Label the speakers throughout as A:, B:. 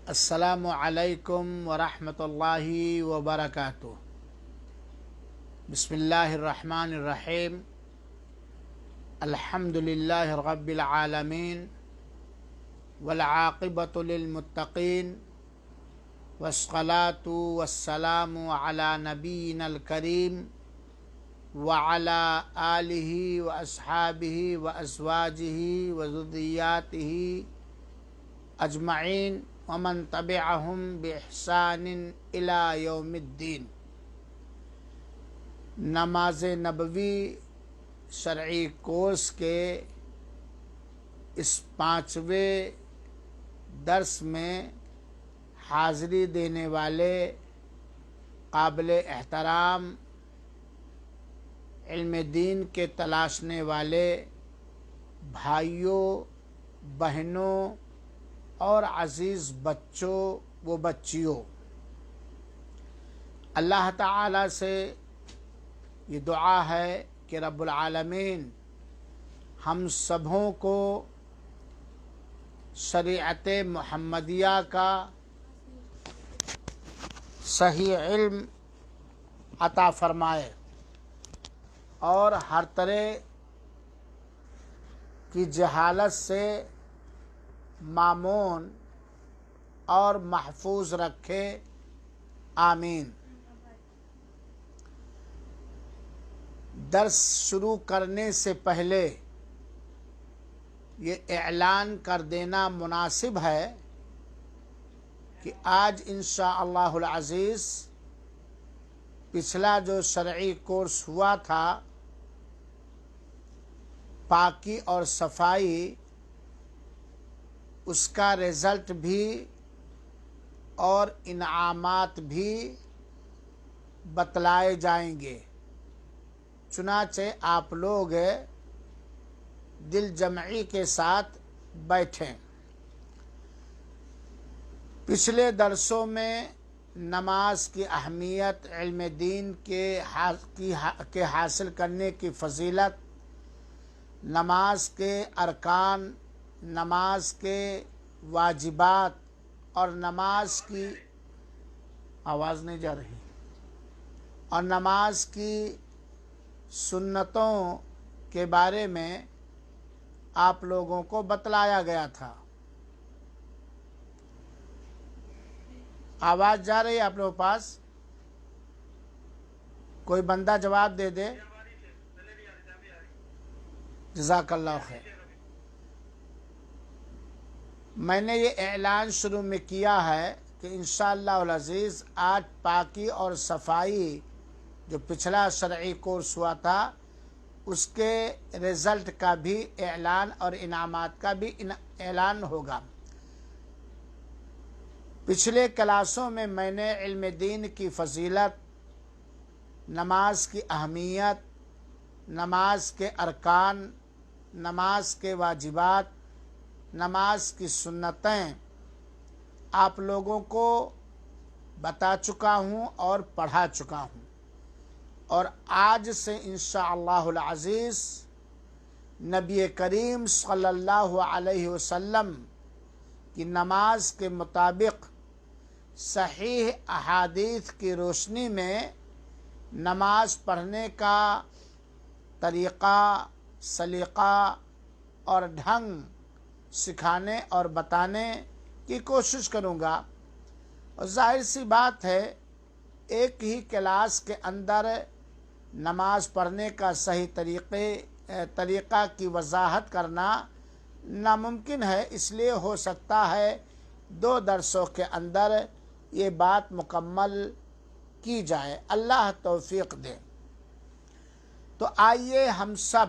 A: السلام علیکم ورحمۃ اللہ وبرکاتہ۔ بسم اللہ الرحمن الرحیم۔ الحمد للہ رب العالمین والعاقبۃ للمتقین والصلاۃ والسلام علی نبینا الکریم وعلی آلہ واصحابہ وازواجہ وذریاتہ اجمعین ومن تبعہم بإحسان الی یوم الدین۔ نماز نبوی شرعی کورس کے اس 5ویں درس میں حاضری دینے والے قابل احترام علم دین کے تلاشنے والے بھائیوں، بہنوں اور عزیز بچوں و بچیوں، اللہ تعالی سے یہ دعا ہے کہ رب العالمین ہم سبھوں کو شریعت محمدیہ کا صحیح علم عطا فرمائے اور ہر طرح کی جہالت سے مامون اور محفوظ رکھے، آمین۔ درس شروع کرنے سے پہلے یہ اعلان کر دینا مناسب ہے کہ آج انشاءاللہ العزیز پچھلا جو شرعی کورس ہوا تھا پاکی اور صفائی، اس کا رزلٹ بھی اور انعامات بھی بتلائے جائیں گے، چنانچہ آپ لوگ دل جمعی کے ساتھ بیٹھیں۔ پچھلے درسوں میں نماز کی اہمیت، علم دین کے حاصل کرنے کی فضیلت، نماز کے ارکان، نماز کے واجبات اور نماز کی آواز نہیں جا رہی اور نماز کی سنتوں کے بارے میں آپ لوگوں کو بتلایا گیا تھا۔ آواز جا رہی ہے آپ لوگوں کے پاس؟ کوئی بندہ جواب دے دے۔ جزاک اللہ خیر۔ میں نے یہ اعلان شروع میں کیا ہے کہ انشاءاللہ العزیز آج پاکی اور صفائی جو پچھلا شرعی کورس ہوا تھا اس کے رزلٹ کا بھی اعلان اور انعامات کا بھی اعلان ہوگا۔ پچھلے کلاسوں میں میں نے علم دین کی فضیلت، نماز کی اہمیت، نماز کے ارکان، نماز کے واجبات، نماز کی سنتیں آپ لوگوں کو بتا چکا ہوں اور پڑھا چکا ہوں، اور آج سے انشاءاللہ العزیز نبی کریم صلی اللہ علیہ وسلم کی نماز کے مطابق صحیح احادیث کی روشنی میں نماز پڑھنے کا طریقہ، سلیقہ اور ڈھنگ سکھانے اور بتانے کی کوشش کروں گا۔ اور ظاہر سی بات ہے ایک ہی کلاس کے اندر نماز پڑھنے کا صحیح طریقہ کی وضاحت کرنا ناممکن ہے، اس لیے ہو سکتا ہے 2 درسوں کے اندر یہ بات مکمل کی جائے، اللہ توفیق دے۔ تو آئیے ہم سب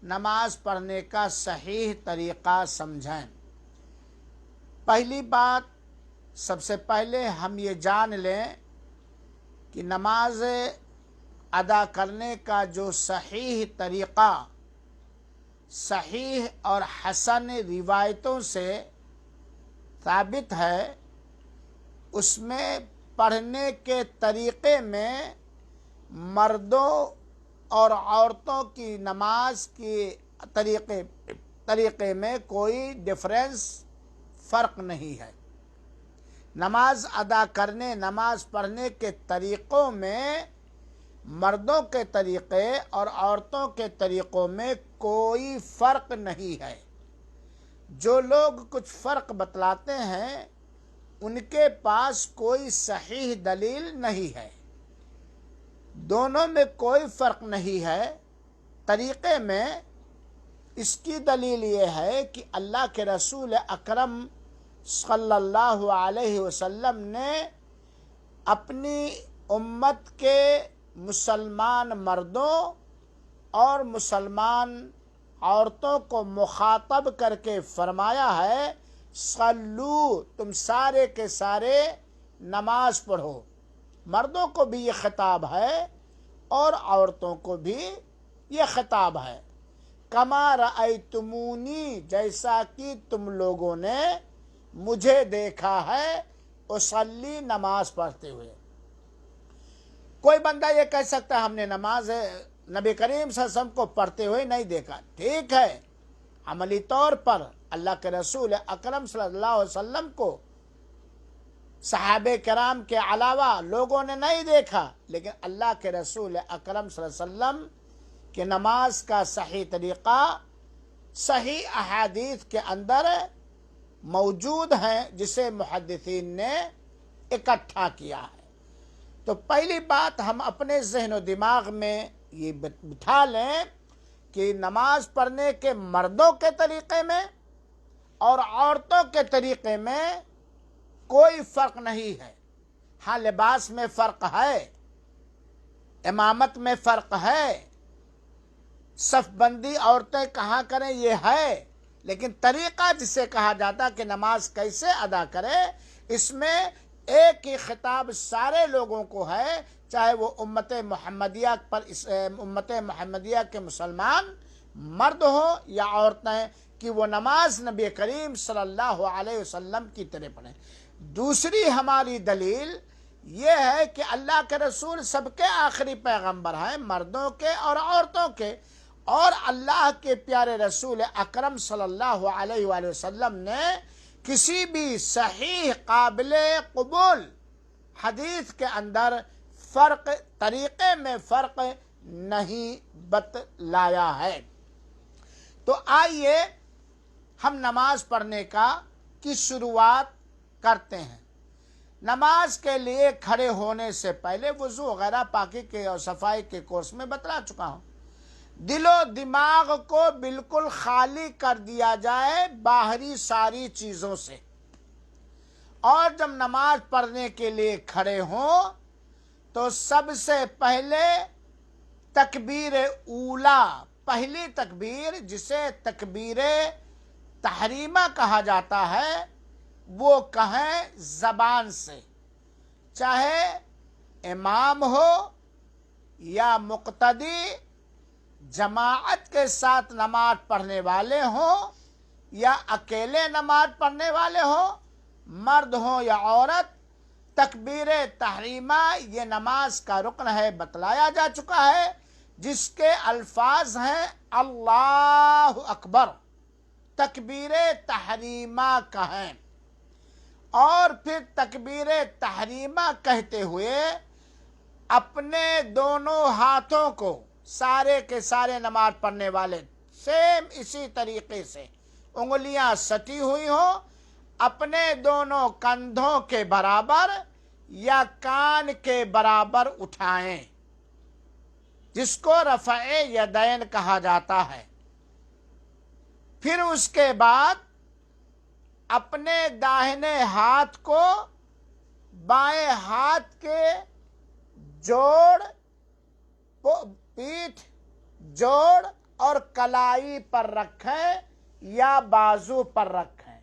A: نماز پڑھنے کا صحیح طریقہ سمجھیں۔ پہلی بات، سب سے پہلے ہم یہ جان لیں کہ نماز ادا کرنے کا جو صحیح طریقہ صحیح اور حسن روایتوں سے ثابت ہے، اس میں پڑھنے کے طریقے میں مردوں اور عورتوں کی نماز کی طریقے میں کوئی ڈفرینس، فرق نہیں ہے۔ نماز ادا کرنے، نماز پڑھنے کے طریقوں میں مردوں کے طریقے اور عورتوں کے طریقوں میں کوئی فرق نہیں ہے۔ جو لوگ کچھ فرق بتلاتے ہیں ان کے پاس کوئی صحیح دلیل نہیں ہے۔ دونوں میں کوئی فرق نہیں ہے۔ طریقے میں اس کی دلیل یہ ہے کہ اللہ کے رسول اکرم صلی اللہ علیہ وسلم نے اپنی امت کے مسلمان مردوں اور مسلمان عورتوں کو مخاطب کر کے فرمایا ہے، صلو، تم سارے کے سارے نماز پڑھو۔ مردوں کو بھی یہ خطاب ہے اور عورتوں کو بھی یہ خطاب ہے۔ کما رأیتمونی، جیسا کہ تم لوگوں نے مجھے دیکھا ہے اصلی، نماز پڑھتے ہوئے۔ کوئی بندہ یہ کہہ سکتا ہے ہم نے نماز نبی کریم صلی اللہ علیہ وسلم کو پڑھتے ہوئے نہیں دیکھا۔ ٹھیک ہے، عملی طور پر اللہ کے رسول اکرم صلی اللہ علیہ وسلم کو صحابہ کرام کے علاوہ لوگوں نے نہیں دیکھا، لیکن اللہ کے رسول اکرم صلی اللہ علیہ وسلم کہ نماز کا صحیح طریقہ صحیح احادیث کے اندر موجود ہیں، جسے محدثین نے اکٹھا کیا ہے۔ تو پہلی بات ہم اپنے ذہن و دماغ میں یہ بٹھا لیں کہ نماز پڑھنے کے مردوں کے طریقے میں اور عورتوں کے طریقے میں کوئی فرق نہیں ہے۔ ہاں، لباس میں فرق ہے، امامت میں فرق ہے، صف بندی عورتیں کہاں کریں یہ ہے، لیکن طریقہ جسے کہا جاتا کہ نماز کیسے ادا کرے، اس میں ایک ہی خطاب سارے لوگوں کو ہے، چاہے وہ امت محمدیہ کے مسلمان مرد ہوں یا عورتیں، کہ وہ نماز نبی کریم صلی اللہ علیہ وسلم کی طرح پڑھیں۔ دوسری ہماری دلیل یہ ہے کہ اللہ کے رسول سب کے آخری پیغمبر ہیں، مردوں کے اور عورتوں کے، اور اللہ کے پیارے رسول اکرم صلی اللہ علیہ وآلہ وسلم نے کسی بھی صحیح قابل قبول حدیث کے اندر فرق، طریقے میں فرق نہیں بتلایا ہے۔ تو آئیے ہم نماز پڑھنے کی شروعات کرتے ہیں۔ نماز کے لیے کھڑے ہونے سے پہلے وضو وغیرہ پاکی کے اور صفائی کے کورس میں بتلا چکا ہوں، دل و دماغ کو بالکل خالی کر دیا جائے باہری ساری چیزوں سے، اور جب نماز پڑھنے کے لیے کھڑے ہوں تو سب سے پہلے تکبیر اولا، پہلی تکبیر جسے تکبیر تحریمہ کہا جاتا ہے، وہ کہیں زبان سے، چاہے امام ہو یا مقتدی، جماعت کے ساتھ نماز پڑھنے والے ہوں یا اکیلے نماز پڑھنے والے ہوں، مرد ہوں یا عورت، تکبیر تحریمہ یہ نماز کا رکن ہے، بتلایا جا چکا ہے، جس کے الفاظ ہیں اللہ اکبر، تکبیر تحریمہ کہیں، اور پھر تکبیر تحریمہ کہتے ہوئے اپنے دونوں ہاتھوں کو، سارے کے سارے نماز پڑھنے والے سیم اسی طریقے سے انگلیاں سٹی ہوئی ہوں، اپنے دونوں کندھوں کے برابر یا کان کے برابر اٹھائیں، جس کو رفع یدین کہا جاتا ہے۔ پھر اس کے بعد اپنے داہنے ہاتھ کو بائیں ہاتھ کے جوڑ، پیٹھ، جوڑ اور کلائی پر رکھیں یا بازو پر رکھیں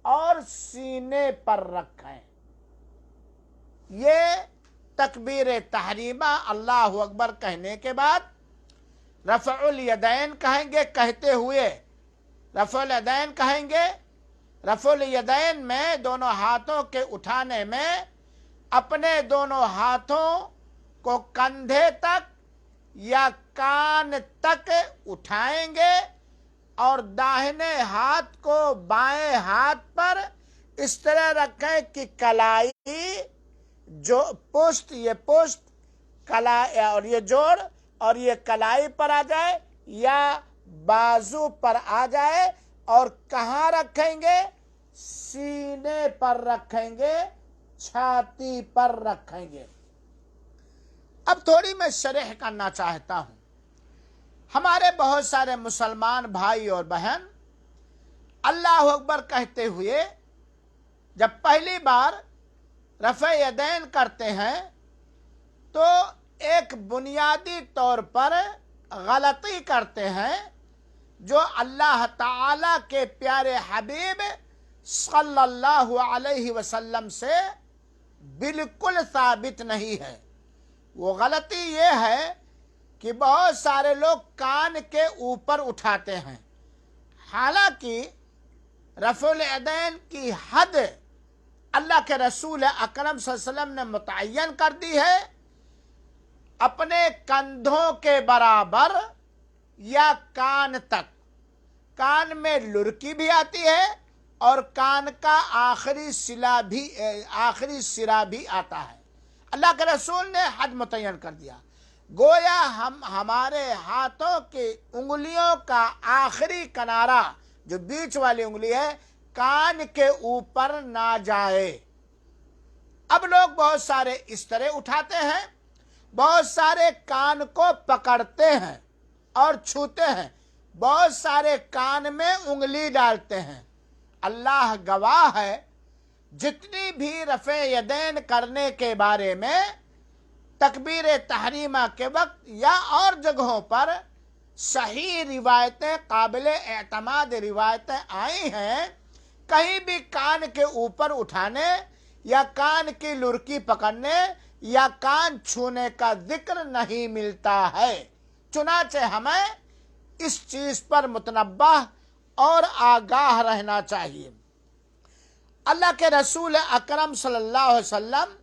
A: اور سینے پر رکھیں۔ یہ تکبیر تحریمہ اللہ اکبر کہنے کے بعد رفع الیدین کہیں گے، کہتے ہوئے رفع الیدین کہیں گے۔ رفع الیدین میں دونوں ہاتھوں کے اٹھانے میں اپنے دونوں ہاتھوں کو کندھے تک یا کان تک اٹھائیں گے اور داہنے ہاتھ کو بائیں ہاتھ پر اس طرح رکھیں کہ کلائی جو پشت، یہ پشت کلائی اور یہ جوڑ اور یہ کلائی پر آ جائے یا بازو پر آ جائے، اور کہاں رکھیں گے؟ سینے پر رکھیں گے، چھاتی پر رکھیں گے۔ اب تھوڑی میں شرح کرنا چاہتا ہوں۔ ہمارے بہت سارے مسلمان بھائی اور بہن اللہ اکبر کہتے ہوئے جب پہلی بار رفع یدین کرتے ہیں تو ایک بنیادی طور پر غلطی کرتے ہیں جو اللہ تعالی کے پیارے حبیب صلی اللہ علیہ وسلم سے بالکل ثابت نہیں ہے۔ وہ غلطی یہ ہے کہ بہت سارے لوگ کان کے اوپر اٹھاتے ہیں، حالانکہ رفع الیدین کی حد اللہ کے رسول اکرم صلی اللہ علیہ وسلم نے متعین کر دی ہے، اپنے کندھوں کے برابر یا کان تک۔ کان میں لرکی بھی آتی ہے اور کان کا آخری سرا بھی آتا ہے۔ اللہ کے رسول نے حد متعین کر دیا، گویا ہمارے ہاتھوں کی انگلیوں کا آخری کنارہ جو بیچ والی انگلی ہے کان کے اوپر نہ جائے۔ اب لوگ بہت سارے اس طرح اٹھاتے ہیں، بہت سارے کان کو پکڑتے ہیں اور چھوتے ہیں، بہت سارے کان میں انگلی ڈالتے ہیں۔ اللہ گواہ ہے، جتنی بھی رفع یدین کرنے کے بارے میں تکبیر تحریمہ کے وقت یا اور جگہوں پر صحیح روایتیں، قابل اعتماد روایتیں آئی ہیں، کہیں بھی کان کے اوپر اٹھانے یا کان کی لرکی پکڑنے یا کان چھونے کا ذکر نہیں ملتا ہے۔ چنانچہ ہمیں اس چیز پر متنبہ اور آگاہ رہنا چاہیے۔ اللہ کے رسول اکرم صلی اللہ علیہ وسلم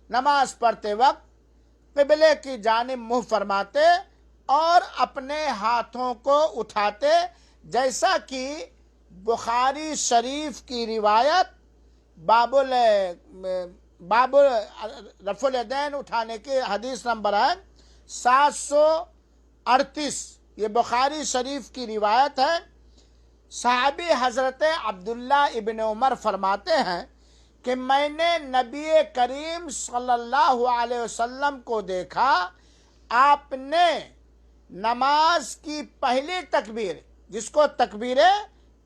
A: نماز پڑھتے وقت قبلے کی جانب منہ فرماتے اور اپنے ہاتھوں کو اٹھاتے، جیسا کہ بخاری شریف کی روایت باب رفع الیدین اٹھانے کی حدیث نمبر ہے 738، یہ بخاری شریف کی روایت ہے۔ صحابی حضرت عبداللہ ابن عمر فرماتے ہیں کہ میں نے نبی کریم صلی اللہ علیہ وسلم کو دیکھا، آپ نے نماز کی پہلی تکبیر، جس کو تکبیر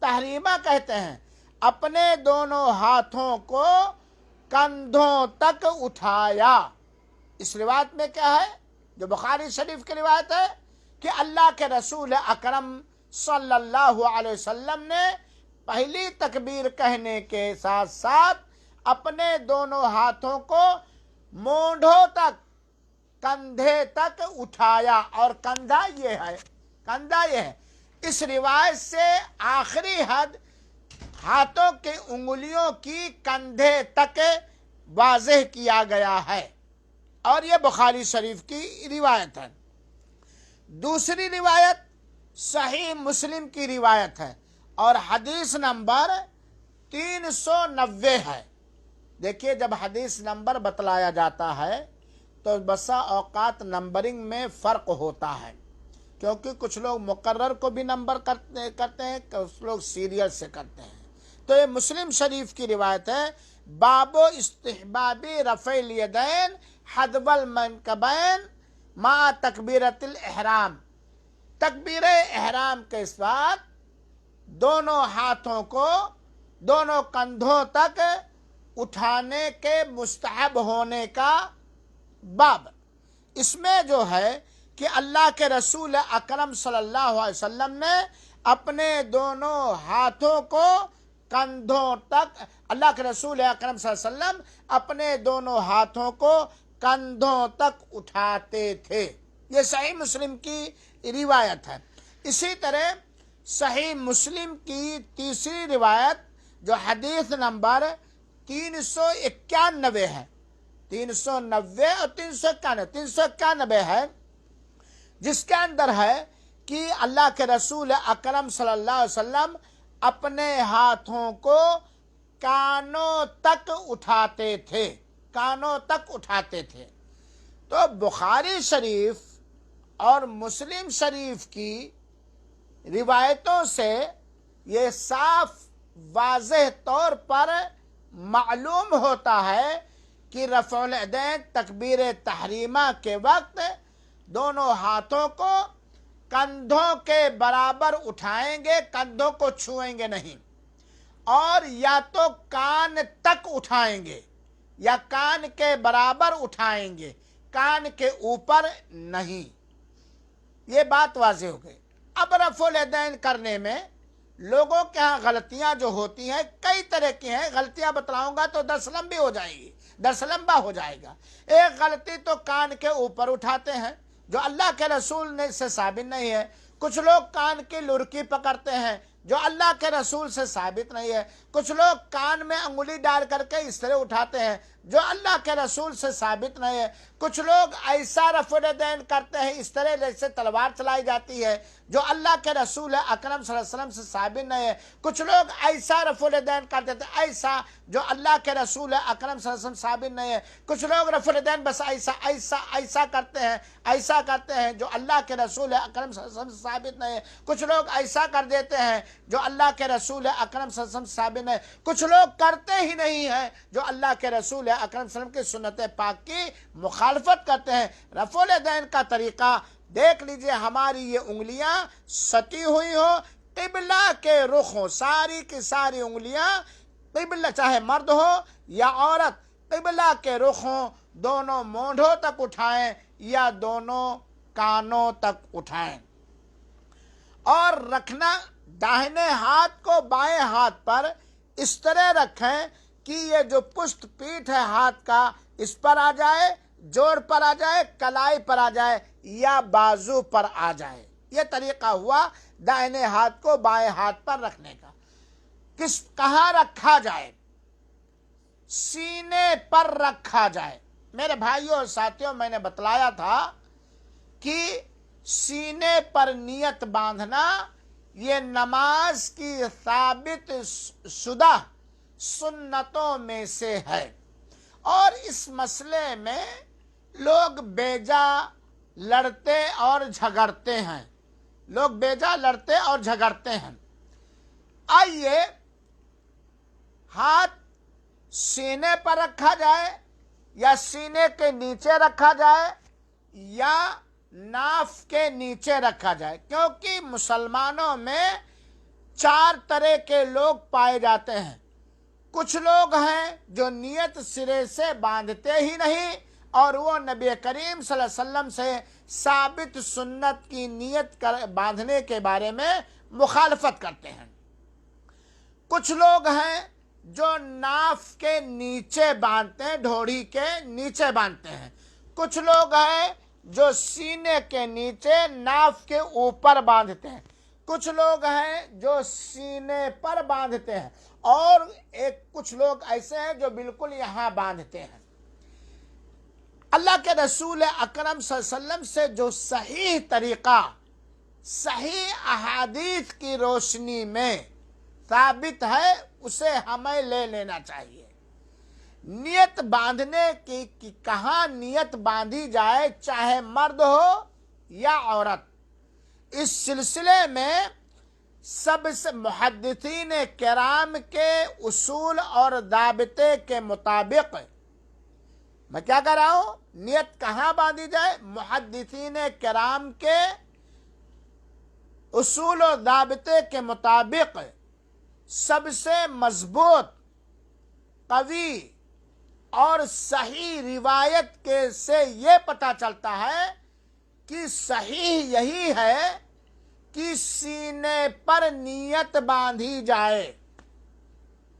A: تحریمہ کہتے ہیں، اپنے دونوں ہاتھوں کو کندھوں تک اٹھایا۔ اس روایت میں کیا ہے جو بخاری شریف کی روایت ہے کہ اللہ کے رسول اکرم صلی اللہ علیہ وسلم نے پہلی تکبیر کہنے کے ساتھ ساتھ اپنے دونوں ہاتھوں کو مونڈھوں تک، کندھے تک اٹھایا، اور کندھا یہ ہے۔ اس روایت سے آخری حد ہاتھوں کی انگلیوں کی کندھے تک واضح کیا گیا ہے، اور یہ بخاری شریف کی روایت ہے۔ دوسری روایت صحیح مسلم کی روایت ہے اور حدیث نمبر 390 ہے۔ دیکھیے، جب حدیث نمبر بتلایا جاتا ہے تو بسا اوقات نمبرنگ میں فرق ہوتا ہے، کیونکہ کچھ لوگ مقرر کو بھی نمبر کرتے ہیں، کچھ لوگ سیریل سے کرتے ہیں۔ تو یہ مسلم شریف کی روایت ہے، باب استحباب رفع الیدین حذو المنکبین مع تکبیرۃ الاحرام۔ تکبیر احرام کے ساتھ دونوں ہاتھوں کو دونوں کندھوں تک اٹھانے کے مستحب ہونے کا باب۔ اس میں جو ہے کہ اللہ کے رسول اکرم صلی اللہ علیہ وسلم نے اپنے دونوں ہاتھوں کو کندھوں تک، اللہ کے رسول اکرم صلی اللہ علیہ وسلم اپنے دونوں ہاتھوں کو کندھوں تک اٹھاتے تھے۔ یہ صحیح مسلم کی روایت ہے۔ اسی طرح صحیح مسلم کی تیسری روایت جو حدیث نمبر 391 ہے، 390 اور 391 ہے، جس کے اندر ہے کہ اللہ کے رسول اکرم صلی اللہ علیہ وسلم اپنے ہاتھوں کو کان تک اٹھاتے تھے، کانوں تک اٹھاتے تھے۔ تو بخاری شریف اور مسلم شریف کی روایتوں سے یہ صاف واضح طور پر معلوم ہوتا ہے کہ رفع الیدین تکبیر تحریمہ کے وقت دونوں ہاتھوں کو کندھوں کے برابر اٹھائیں گے، کندھوں کو چھوئیں گے نہیں، اور یا تو کان تک اٹھائیں گے یا کان کے برابر اٹھائیں گے، کان کے اوپر نہیں۔ یہ بات واضح ہو گئی۔ اب رفع الیدین کرنے میں لوگوں کے ہاں غلطیاں جو ہوتی ہیں کئی طرح کی ہیں، غلطیاں بتلاؤں گا تو درس لمبی ہو جائے گی، درس لمبا ہو جائے گا۔ ایک غلطی تو کان کے اوپر اٹھاتے ہیں جو اللہ کے رسول نے سے ثابت نہیں ہے۔ کچھ لوگ کان کی لرکی پکڑتے ہیں جو اللہ کے رسول سے ثابت نہیں ہے۔ کچھ لوگ کان میں انگلی ڈال کر کے اس طرح اٹھاتے ہیں جو اللہ کے رسول سے ثابت نہیں ہے۔ کچھ لوگ ایسا رفع الیدین کرتے ہیں اس طرح جیسے تلوار چلائی جاتی ہے جو اللہ کے رسول اکرم صلی اللہ علیہ وسلم سے ثابت نہیں ہے۔ کچھ لوگ ایسا رفع الیدین کرتے تھے ایسا جو اللہ کے رسول اکرم صلی اللہ علیہ وسلم سے ثابت نہیں ہے۔ کچھ لوگ رفع الیدین بس ایسا ایسا ایسا کرتے ہیں، ایسا کرتے ہیں جو اللہ کے رسول اکرم صلی اللہ علیہ وسلم سے ثابت نہیں ہے۔ کچھ لوگ ایسا کر دیتے ہیں جو اللہ کے رسول اکرم صلی اللہ علیہ وسلم سے ثابت نہیں ہے۔ کچھ لوگ کرتے ہی نہیں ہیں جو اللہ کے رسول اکرم صلی اللہ علیہ وسلم کی سنت پاک کی مخالفت کرتے ہیں۔ رفع الیدین کا طریقہ دیکھ لیجئے، ہماری یہ انگلیاں سٹی ہوئی ہوں، قبلہ کے رخ ہوں، ساری کی ساری انگلیاں قبلہ، چاہے مرد ہو یا عورت، قبلہ کے رخ ہوں، دونوں مونڈھوں تک اٹھائیں یا دونوں کانوں تک اٹھائیں، اور رکھنا داہنے ہاتھ کو بائیں ہاتھ پر اس طرح رکھیں کہ یہ جو پشت پیٹھ ہے ہاتھ کا اس پر آ جائے، جوڑ پر آ جائے، کلائی پر آ جائے یا بازو پر آ جائے۔ یہ طریقہ ہوا دائنے ہاتھ کو بائیں ہاتھ پر رکھنے کا۔ کہاں رکھا جائے؟ سینے پر رکھا جائے۔ میرے بھائیوں اور ساتھیوں، میں نے بتلایا تھا کہ سینے پر نیت باندھنا یہ نماز کی ثابت شدہ سنتوں میں سے ہے، اور اس مسئلے میں لوگ بیجا لڑتے اور جھگڑتے ہیں، لوگ بیجا لڑتے اور جھگڑتے ہیں۔ آئیے ہاتھ سینے پر رکھا جائے یا سینے کے نیچے رکھا جائے یا ناف کے نیچے رکھا جائے، کیونکہ مسلمانوں میں 4 طرح کے لوگ پائے جاتے ہیں۔ کچھ لوگ ہیں جو نیت سرے سے باندھتے ہی نہیں، اور وہ نبی کریم صلی اللہ علیہ وسلم سے ثابت سنت کی نیت باندھنے کے بارے میں مخالفت کرتے ہیں۔ کچھ لوگ ہیں جو ناف کے نیچے باندھتے ہیں، ڈھوڑی کے نیچے باندھتے ہیں۔ کچھ لوگ ہیں جو سینے کے نیچے ناف کے اوپر باندھتے ہیں۔ کچھ لوگ ہیں جو سینے پر باندھتے ہیں، اور کچھ لوگ ایسے ہیں جو بالکل یہاں باندھتے ہیں۔ اللہ کے رسول اکرم صلی اللہ علیہ وسلم سے جو صحیح طریقہ صحیح احادیث کی روشنی میں ثابت ہے اسے ہمیں لے لینا چاہیے۔ نیت باندھنے کی کہاں نیت باندھی جائے، چاہے مرد ہو یا عورت، اس سلسلے میں سب سے محدثین کرام کے اصول اور ضابطے کے مطابق میں کیا کہہ رہا ہوں، نیت کہاں باندھی جائے؟ محدثین کرام کے اصول و ضابطے کے مطابق سب سے مضبوط، قوی اور صحیح روایت سے یہ پتہ چلتا ہے کہ صحیح یہی ہے کہ سینے پر نیت باندھی جائے،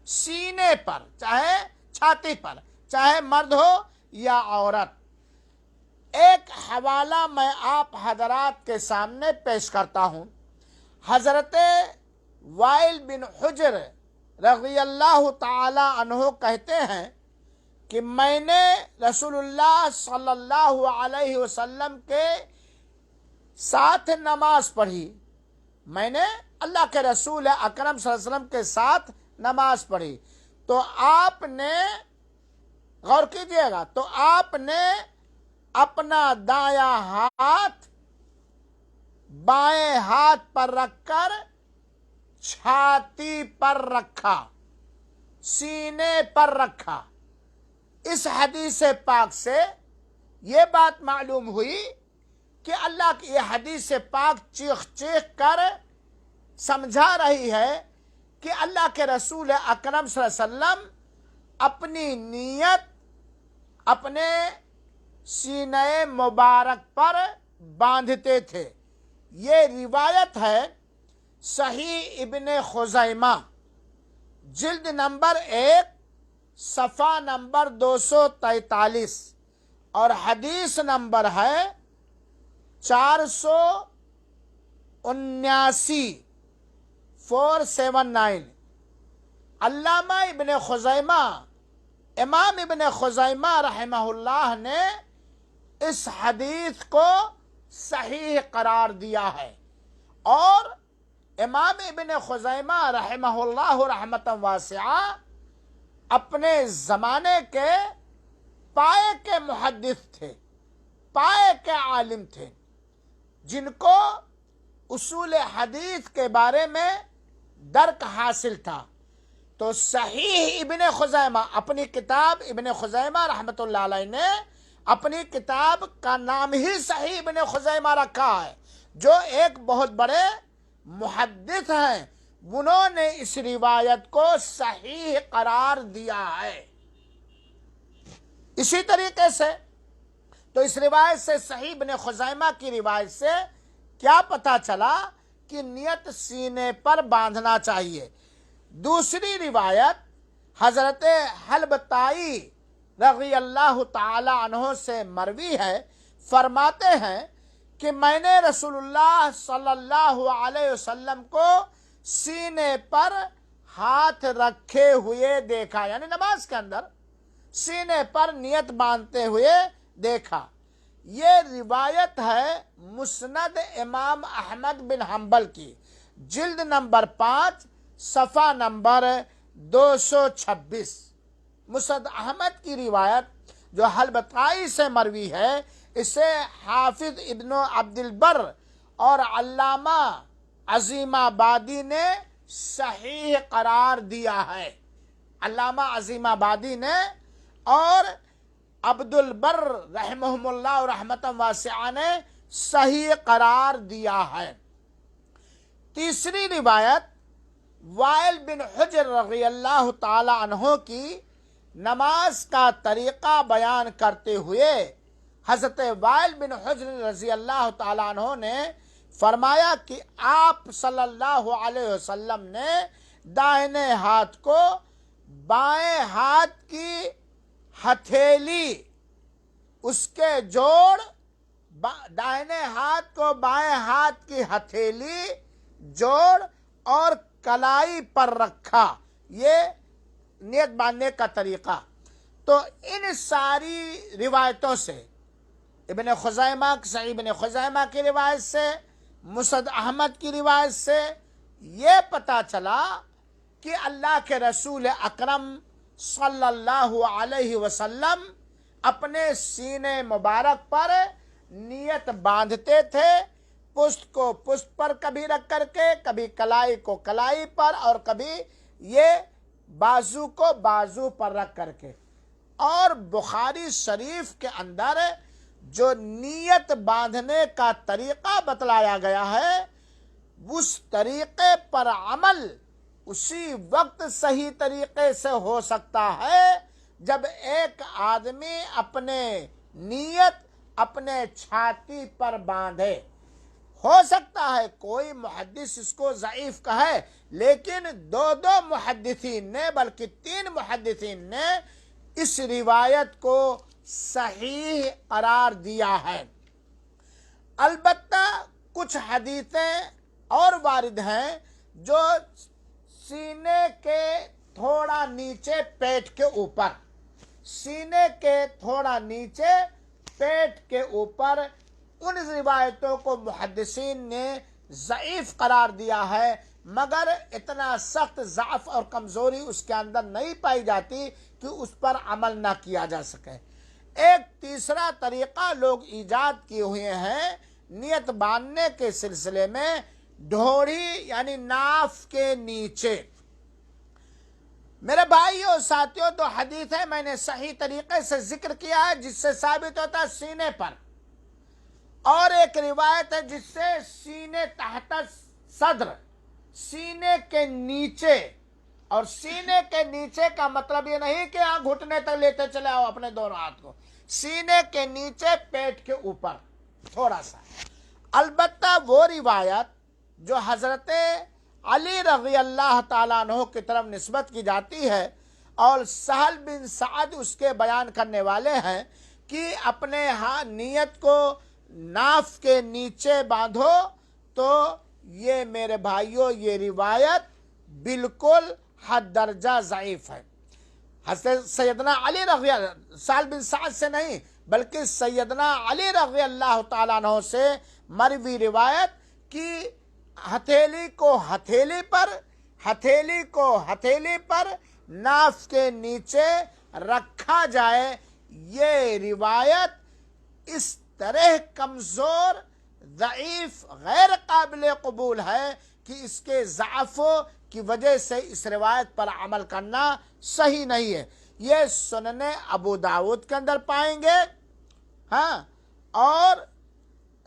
A: سینے پر، چاہے چھاتی پر، چاہے مرد ہو یا عورت۔ ایک حوالہ میں آپ حضرات کے سامنے پیش کرتا ہوں۔ حضرت وائل بن حجر رضی اللہ تعالی عنہ کہتے ہیں کہ میں نے رسول اللہ صلی اللہ علیہ وسلم کے ساتھ نماز پڑھی، میں نے اللہ کے رسول اکرم صلی اللہ علیہ وسلم کے ساتھ نماز پڑھی، تو آپ نے غور کیجئے گا، تو آپ نے اپنا دایاں ہاتھ بائیں ہاتھ پر رکھ کر چھاتی پر رکھا، سینے پر رکھا۔ اس حدیث پاک سے یہ بات معلوم ہوئی کہ اللہ کی یہ حدیث پاک چیخ چیخ کر سمجھا رہی ہے کہ اللہ کے رسول اکرم صلی اللہ علیہ وسلم اپنی نیت اپنے سینے مبارک پر باندھتے تھے۔ یہ روایت ہے صحیح ابن خزیمہ، جلد نمبر 1، صفحہ نمبر 243، اور حدیث نمبر ہے 479 علامہ ابن خزیمہ، امام ابن خزیمہ رحمہ اللہ نے اس حدیث کو صحیح قرار دیا ہے، اور امام ابن خزیمہ رحمہ اللہ رحمتا واسعہ اپنے زمانے کے پائے کے محدث تھے، پائے کے عالم تھے، جن کو اصول حدیث کے بارے میں درک حاصل تھا۔ تو صحیح ابن خزیمہ، اپنی کتاب ابن خزیمہ رحمۃ اللہ علیہ نے اپنی کتاب کا نام ہی صحیح ابن خزیمہ رکھا ہے، جو ایک بہت بڑے محدث ہیں، انہوں نے اس روایت کو صحیح قرار دیا ہے۔ اسی طریقے سے تو اس روایت سے، صحیح ابن خزیمہ کی روایت سے کیا پتہ چلا کہ نیت سینے پر باندھنا چاہیے۔ دوسری روایت حضرت حلبتائی رضی اللہ تعالی عنہ سے مروی ہے، فرماتے ہیں کہ میں نے رسول اللہ صلی اللہ علیہ وسلم کو سینے پر ہاتھ رکھے ہوئے دیکھا، یعنی نماز کے اندر سینے پر نیت باندھتے ہوئے دیکھا۔ یہ روایت ہے مسند امام احمد بن حنبل کی، جلد نمبر 5، صفحہ نمبر 226۔ مسند احمد کی روایت جو حلبتائی سے مروی ہے، اسے حافظ ابن عبد البر اور علامہ عظیم آبادی نے صحیح قرار دیا ہے۔ علامہ عظیم آبادی نے اور عبد البر رحمہم اللہ رحمتا واسعہ نے صحیح قرار دیا ہے۔ تیسری روایت وائل بن حجر رضی اللہ تعالی عنہ کی نماز کا طریقہ بیان کرتے ہوئے حضرت وائل بن حجر رضی اللہ تعالی عنہ نے فرمایا کہ آپ صلی اللہ علیہ وسلم نے دائنے ہاتھ کو بائیں ہاتھ کی ہتھیلی، اس کے جوڑ، دائنے ہاتھ کو بائیں ہاتھ کی ہتھیلی، جوڑ اور کلائی پر رکھا۔ یہ نیت باندھنے کا طریقہ۔ تو ان ساری روایتوں سے، ابن خزیمہ، صحیح ابن خزیمہ کی روایت سے، مسند احمد کی روایت سے یہ پتہ چلا کہ اللہ کے رسول اکرم صلی اللہ علیہ وسلم اپنے سینے مبارک پر نیت باندھتے تھے، پشت کو پشت پر کبھی رکھ کر کے، کبھی کلائی کو کلائی پر، اور کبھی یہ بازو کو بازو پر رکھ کر کے۔ اور بخاری شریف کے اندر جو نیت باندھنے کا طریقہ بتلایا گیا ہے، اس طریقے پر عمل اسی وقت صحیح طریقے سے ہو سکتا ہے جب ایک آدمی اپنے نیت اپنے چھاتی پر باندھے۔ ہو سکتا ہے کوئی محدث اس کو ضعیف کہے، لیکن دو محدثین نے، بلکہ 3 محدثین نے اس روایت کو صحیح قرار دیا ہے۔ البتہ کچھ حدیثیں اور وارد ہیں جو سینے کے تھوڑا نیچے، پیٹ کے اوپر، سینے کے تھوڑا نیچے پیٹ کے اوپر، ان روایتوں کو محدثین نے ضعیف قرار دیا ہے، مگر اتنا سخت ضعف اور کمزوری اس کے اندر نہیں پائی جاتی کہ اس پر عمل نہ کیا جا سکے۔ ایک تیسرا طریقہ لوگ ایجاد کیے ہوئے ہیں نیت باندھنے کے سلسلے میں، ڈھوڑی یعنی ناف کے نیچے۔ میرے بھائیو اور ساتھیو، تو حدیث ہے میں نے صحیح طریقے سے ذکر کیا ہے جس سے ثابت ہوتا ہے سینے پر، اور ایک روایت ہے جس سے سینے تحت صدر، سینے کے نیچے۔ اور سینے کے نیچے کا مطلب یہ نہیں کہ آپ گھٹنے تک لیتے چلے آؤ اپنے دونوں ہاتھ کو، سینے کے نیچے پیٹ کے اوپر تھوڑا سا۔ البتہ وہ روایت جو حضرت علی رضی اللہ تعالیٰ عنہ کی طرف نسبت کی جاتی ہے اور سہل بن سعد اس کے بیان کرنے والے ہیں کہ اپنے نیت کو ناف کے نیچے باندھو، تو یہ میرے بھائیوں یہ روایت بالکل حد درجہ ضعیف ہے۔ حضرت سیدنا علی رضی اللہ، سہل بن سعد سے نہیں بلکہ سیدنا علی رضی اللہ تعالیٰ عنہ سے مروی روایت کی ہتھیلی کو ہتھیلی پر، ہتھیلی کو ہتھیلی پر ناف کے نیچے رکھا جائے، یہ روایت اس طرح کمزور، ضعیف، غیر قابل قبول ہے کہ اس کے ضعف کی وجہ سے اس روایت پر عمل کرنا صحیح نہیں ہے۔ یہ سنن ابو داؤد کے اندر پائیں گے، ہاں، اور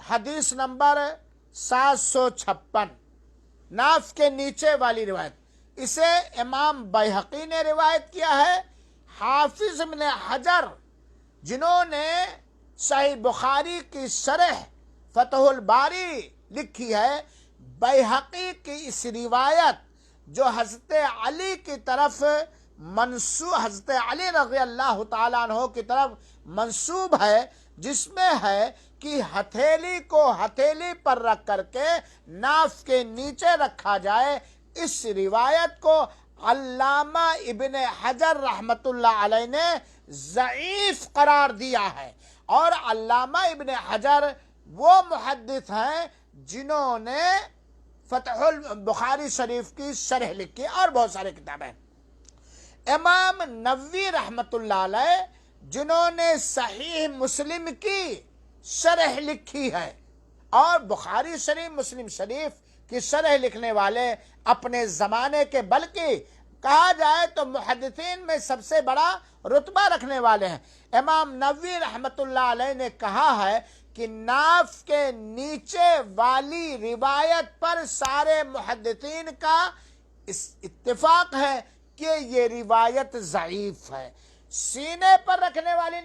A: حدیث نمبر 756 ناف کے نیچے والی روایت۔ اسے امام بیہقی نے روایت کیا ہے۔ حافظ ابن حجر جنہوں نے صحیح بخاری کی شرح فتح الباری لکھی ہے، بیہقی کی اس روایت جو حضرت علی کی طرف منسوب، حضرت علی رضی اللہ تعالیٰ عنہ کی طرف منسوب ہے، جس میں ہے کہ ہتھیلی کو ہتھیلی پر رکھ کر کے ناف کے نیچے رکھا جائے، اس روایت کو علامہ ابن حجر رحمت اللہ علیہ نے ضعیف قرار دیا ہے۔ اور علامہ ابن حجر وہ محدث ہیں جنہوں نے فتح البخاری شریف کی شرح لکھی اور بہت سارے کتابیں۔ امام نووی رحمت اللہ علیہ جنہوں نے صحیح مسلم کی شرح لکھی ہے، اور بخاری شریف، مسلم شریف کی شرح لکھنے والے اپنے زمانے کے، بلکہ کہا جائے تو محدثین میں سب سے بڑا رتبہ رکھنے والے ہیں، امام نووی رحمت اللہ علیہ نے کہا ہے کہ ناف کے نیچے والی روایت پر سارے محدثین کا اتفاق ہے کہ یہ روایت ضعیف ہے۔ سینے پر رکھنے والی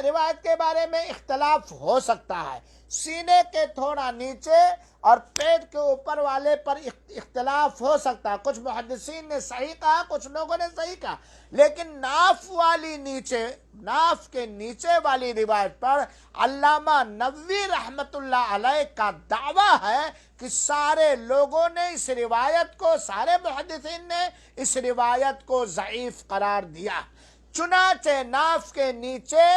A: روایت کے بارے میں اختلاف ہو سکتا ہے، سینے کے تھوڑا نیچے اور پیٹ کے اوپر والے پر اختلاف ہو سکتا ہے، کچھ محدثین نے صحیح کہا، کچھ لوگوں نے صحیح کہا، لیکن ناف کے نیچے والی روایت پر علامہ نووی رحمت اللہ علیہ کا دعویٰ ہے کہ سارے لوگوں نے اس روایت کو، سارے محدثین نے اس روایت کو ضعیف قرار دیا۔ چنانچہ ناف کے نیچے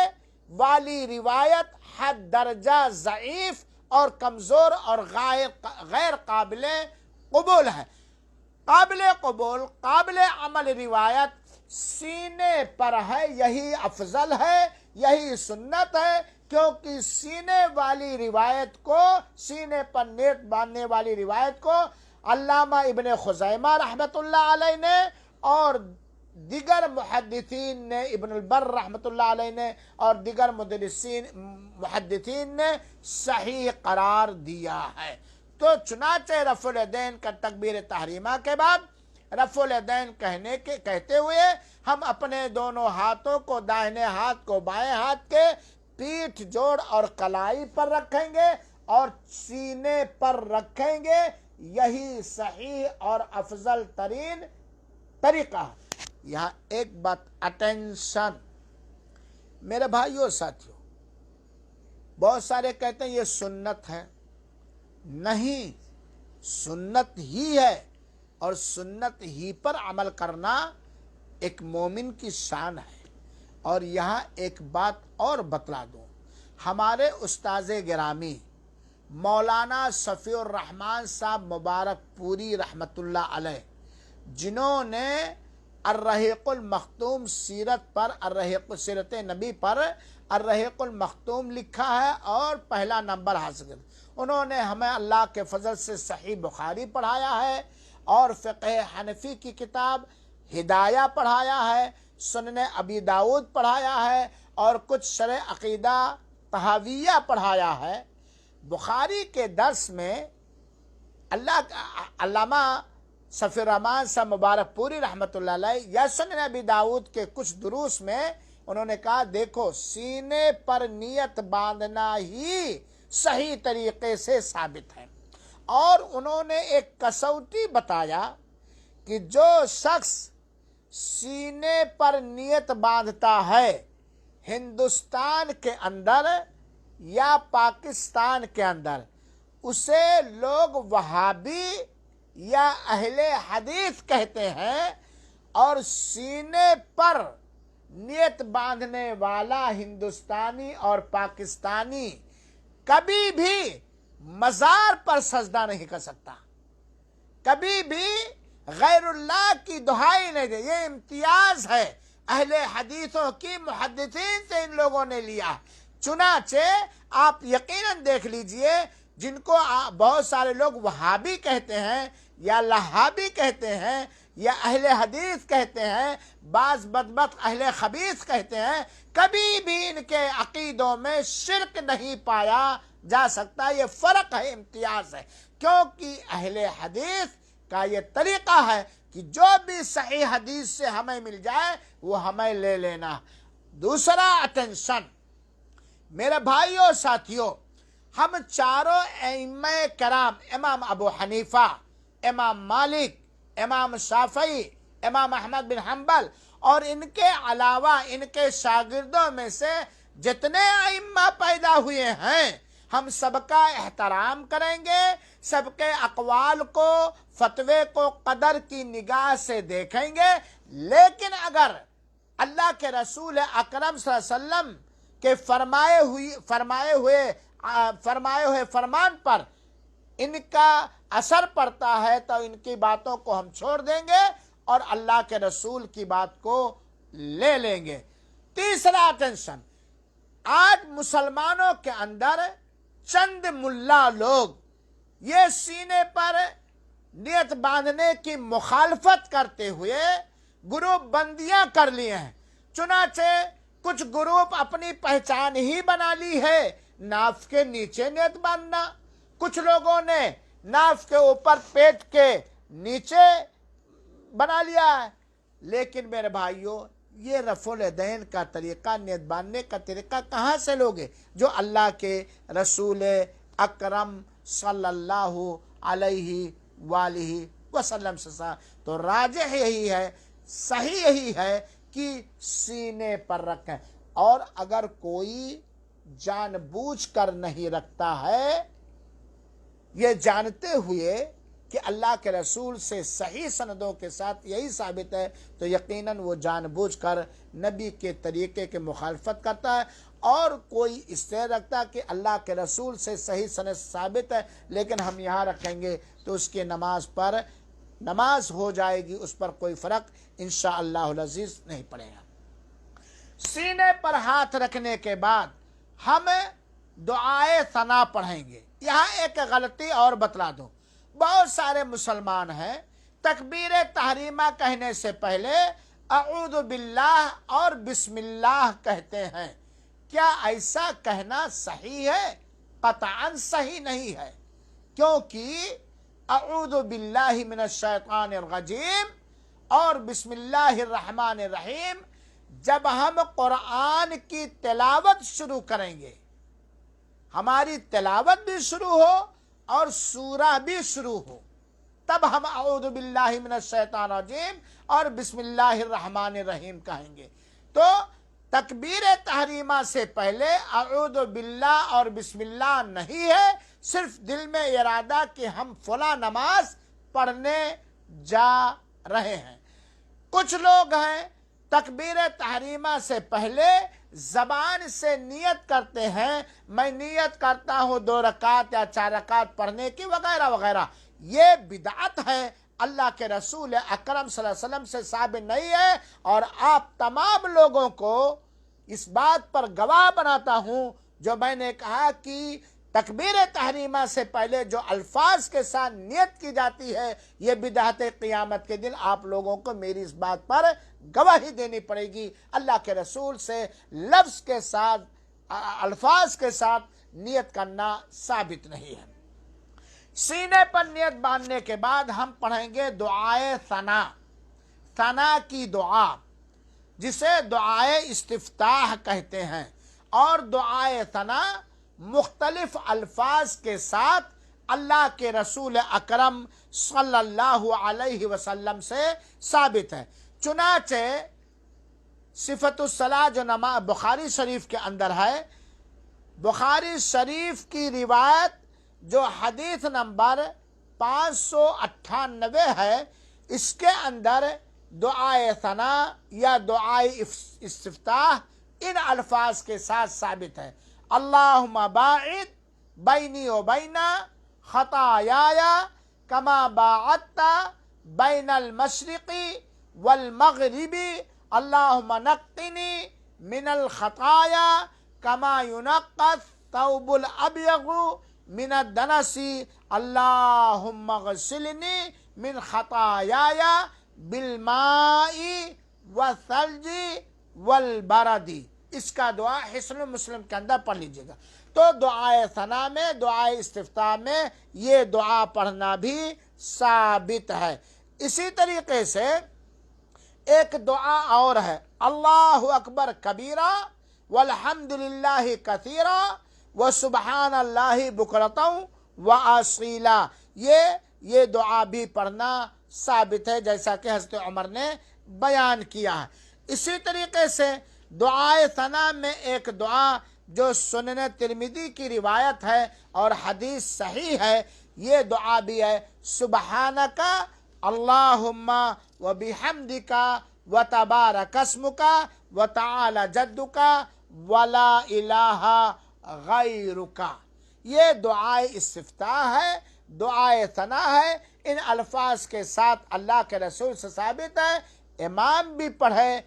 A: والی روایت حد درجہ ضعیف اور کمزور اور غیر قابل قبول ہے۔ قابل قبول، قابل عمل روایت سینے پر ہے، یہی افضل ہے، یہی سنت ہے، کیونکہ سینے والی روایت کو، سینے پر نیت باندھنے والی روایت کو علامہ ابن خزیمہ رحمت اللہ علیہ نے اور دیگر محدثین نے، ابن البر رحمت اللہ علیہ نے اور دیگر محدثین نے صحیح قرار دیا ہے۔ تو چنانچہ رفع الیدین کا تکبیر تحریمہ کے بعد رفع الیدین کہتے ہوئے ہم اپنے دونوں ہاتھوں کو، داہنے ہاتھ کو بائیں ہاتھ کے پیٹھ، جوڑ اور کلائی پر رکھیں گے اور سینے پر رکھیں گے، یہی صحیح اور افضل ترین طریقہ ہے۔ یہاں ایک بات، اٹینشن میرے بھائیوں ساتھیوں، بہت سارے کہتے ہیں یہ سنت ہے، نہیں، سنت ہی ہے، اور سنت ہی پر عمل کرنا ایک مومن کی شان ہے۔ اور یہاں ایک بات اور بتلا دوں، ہمارے استاذ گرامی مولانا صفی الرحمان صاحب مبارک پوری رحمت اللہ علیہ، جنہوں نے الرحیق المختوم سیرت پر، سیرت نبی پر الرحیق المختوم لکھا ہے اور پہلا نمبر حاصل کیا۔ انہوں نے ہمیں اللہ کے فضل سے صحیح بخاری پڑھایا ہے اور فقہ حنفی کی کتاب ہدایہ پڑھایا ہے، سنن ابی داؤد پڑھایا ہے اور کچھ شرح عقیدہ طحاویہ پڑھایا ہے۔ بخاری کے درس میں علامہ صفی الرحمان صاحب مبارک پوری رحمت اللہ علیہ یا سنن ابی داؤد کے کچھ دروس میں انہوں نے کہا دیکھو سینے پر نیت باندھنا ہی صحیح طریقے سے ثابت ہے، اور انہوں نے ایک کسوٹی بتایا کہ جو شخص سینے پر نیت باندھتا ہے ہندوستان کے اندر یا پاکستان کے اندر، اسے لوگ وہابی یا اہل حدیث کہتے ہیں، اور سینے پر نیت باندھنے والا ہندوستانی اور پاکستانی کبھی بھی مزار پر سجدہ نہیں کر سکتا، کبھی بھی غیر اللہ کی دہائی نہیں دے۔ یہ امتیاز ہے اہل حدیثوں کی، محدثین سے ان لوگوں نے لیا۔ چنانچہ آپ یقیناً دیکھ لیجئے، جن کو بہت سارے لوگ وہابی کہتے ہیں یا لہابی کہتے ہیں یا اہل حدیث کہتے ہیں، بعض بدبخت اہل خبیث کہتے ہیں، کبھی بھی ان کے عقیدوں میں شرک نہیں پایا جا سکتا۔ یہ فرق ہے، امتیاز ہے، کیونکہ اہل حدیث کا یہ طریقہ ہے کہ جو بھی صحیح حدیث سے ہمیں مل جائے وہ ہمیں لے لینا۔ دوسرا اٹینشن میرے بھائیوں ساتھیوں، ہم چاروں ائمہ کرام، امام ابو حنیفہ، امام مالک، امام شافعی، امام احمد بن حنبل اور ان کے علاوہ ان کے شاگردوں میں سے جتنے ائمہ پیدا ہوئے ہیں، ہم سب کا احترام کریں گے، سب کے اقوال کو، فتوے کو قدر کی نگاہ سے دیکھیں گے، لیکن اگر اللہ کے رسول اکرم صلی اللہ علیہ وسلم کے فرمائے ہوئے فرمان پر ان کا اثر پڑتا ہے تو ان کی باتوں کو ہم چھوڑ دیں گے اور اللہ کے رسول کی بات کو لے لیں گے۔ تیسرا اٹینشن، آج مسلمانوں کے اندر چند ملا لوگ یہ سینے پر نیت باندھنے کی مخالفت کرتے ہوئے گروپ بندیاں کر لیے ہیں۔ چنانچہ کچھ گروپ اپنی پہچان ہی بنا لی ہے ناف کے نیچے نیت باندھنا، کچھ لوگوں نے ناف کے اوپر پیٹ کے نیچے بنا لیا ہے۔ لیکن میرے بھائیوں، یہ رفع الیدین کا طریقہ، نیت باندھنے کا طریقہ کہاں سے لوگے؟ جو اللہ کے رسول اکرم صلی اللہ علیہ وآلہ وسلم سے۔ تو راجح یہی ہے، صحیح یہی ہے کہ سینے پر رکھیں، اور اگر کوئی جان بوجھ کر نہیں رکھتا ہے یہ جانتے ہوئے کہ اللہ کے رسول سے صحیح سندوں کے ساتھ یہی ثابت ہے، تو یقیناً وہ جان بوجھ کر نبی کے طریقے کے مخالفت کرتا ہے۔ اور کوئی اس سے رکھتا کہ اللہ کے رسول سے صحیح سند ثابت ہے لیکن ہم یہاں رکھیں گے، تو اس کے نماز ہو جائے گی، اس پر کوئی فرق انشاءاللہ العزیز نہیں پڑے گا۔ سینے پر ہاتھ رکھنے کے بعد ہم دعائے ثنا پڑھیں گے۔ یہاں ایک غلطی اور بتلا دوں، بہت سارے مسلمان ہیں تکبیر تحریمہ کہنے سے پہلے اعوذ باللہ اور بسم اللہ کہتے ہیں۔ کیا ایسا کہنا صحیح ہے؟ قطعاً صحیح نہیں ہے، کیونکہ اعوذ باللہ من الشیطان الرجیم اور بسم اللہ الرحمن الرحیم جب ہم قرآن کی تلاوت شروع کریں گے، ہماری تلاوت بھی شروع ہو اور سورہ بھی شروع ہو، تب ہم اعوذ باللہ من الشیطان الرجیم اور بسم اللہ الرحمن الرحیم کہیں گے۔ تو تکبیر تحریمہ سے پہلے اعوذ باللہ اور بسم اللہ نہیں ہے، صرف دل میں ارادہ کہ ہم فلاں نماز پڑھنے جا رہے ہیں۔ کچھ لوگ ہیں تکبیر تحریمہ سے پہلے زبان سے نیت کرتے ہیں، میں نیت کرتا ہوں 2 رکعت یا 4 رکعت پڑھنے کی وغیرہ وغیرہ، یہ بدعت ہے، اللہ کے رسول اکرم صلی اللہ علیہ وسلم سے ثابت نہیں ہے، اور آپ تمام لوگوں کو اس بات پر گواہ بناتا ہوں جو میں نے کہا کہ تکبیر تحریمہ سے پہلے جو الفاظ کے ساتھ نیت کی جاتی ہے یہ بدعت ہے۔ قیامت کے دن آپ لوگوں کو میری اس بات پر گواہی دینی پڑے گی، اللہ کے رسول سے لفظ کے ساتھ الفاظ کے ساتھ نیت کرنا ثابت نہیں ہے۔ سینے پر نیت باندھنے کے بعد ہم پڑھیں گے دعائے ثنا، ثنا کی دعا جسے دعائے استفتاح کہتے ہیں، اور دعائے ثنا مختلف الفاظ کے ساتھ اللہ کے رسول اکرم صلی اللہ علیہ وسلم سے ثابت ہے۔ چنانچہ صفت الصلاۃ جو نماز بخاری شریف کے اندر ہے، بخاری شریف کی روایت جو حدیث نمبر 598 ہے، اس کے اندر دعائے ثنا یا دعائے استفتاح ان الفاظ کے ساتھ ثابت ہے: اللہم باعد بینی و بین خطایای کما باعدت بین المشرق والمغرب اللہم نقنی من الخطایا کما ینقی الثوب الابیض من الدنس اللہم اغسلنی من خطایای بالماء والثلج والبرد۔ اس کا دعا حسن مسلم کے اندر پڑھ لیجئے گا۔ تو دعائے ثنا میں، دعائے استفتاح میں یہ دعا پڑھنا بھی ثابت ہے۔ اسی طریقے سے ایک دعا اور ہے: اللہ اکبر کبیرہ والحمدللہ کثیرہ وسبحان اللہ بکرۃ وآصیلا، یہ دعا بھی پڑھنا ثابت ہے، جیسا کہ حضرت عمر نے بیان کیا ہے۔ اسی طریقے سے دعائے ثنا میں ایک دعا جو سنن ترمذی کی روایت ہے اور حدیث صحیح ہے، یہ دعا بھی ہے: سبحانک اللہم وبحمدک وتبارک اسمک وتعالی جدک ولا الہ غیرک۔ یہ دعائے استفتاح ہے، دعائے ثنا ہے، ان الفاظ کے ساتھ اللہ کے رسول سے ثابت ہے۔ امام بھی پڑھے،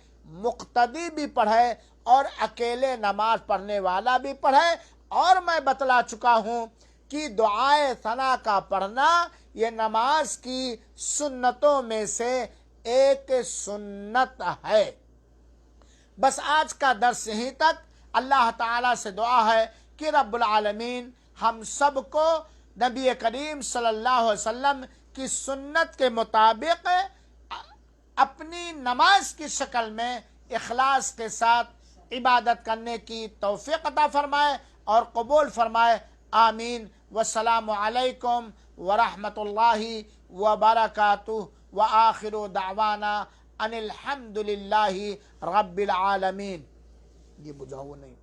A: مقتدی بھی پڑھے، اور اکیلے نماز پڑھنے والا بھی پڑھے۔ اور میں بتلا چکا ہوں کہ دعائے ثنا کا پڑھنا یہ نماز کی سنتوں میں سے ایک سنت ہے۔ بس آج کا درس یہیں تک۔ اللہ تعالیٰ سے دعا ہے کہ رب العالمین ہم سب کو نبی کریم صلی اللہ علیہ وسلم کی سنت کے مطابق اپنی نماز کی شکل میں اخلاص کے ساتھ عبادت کرنے کی توفیق عطا فرمائے اور قبول فرمائے، آمین۔ والسلام علیکم ورحمۃ اللہ وبرکاتہ، وآخر دعوانا ان الحمد للہ رب العالمین۔ یہ بجھاؤ نہیں۔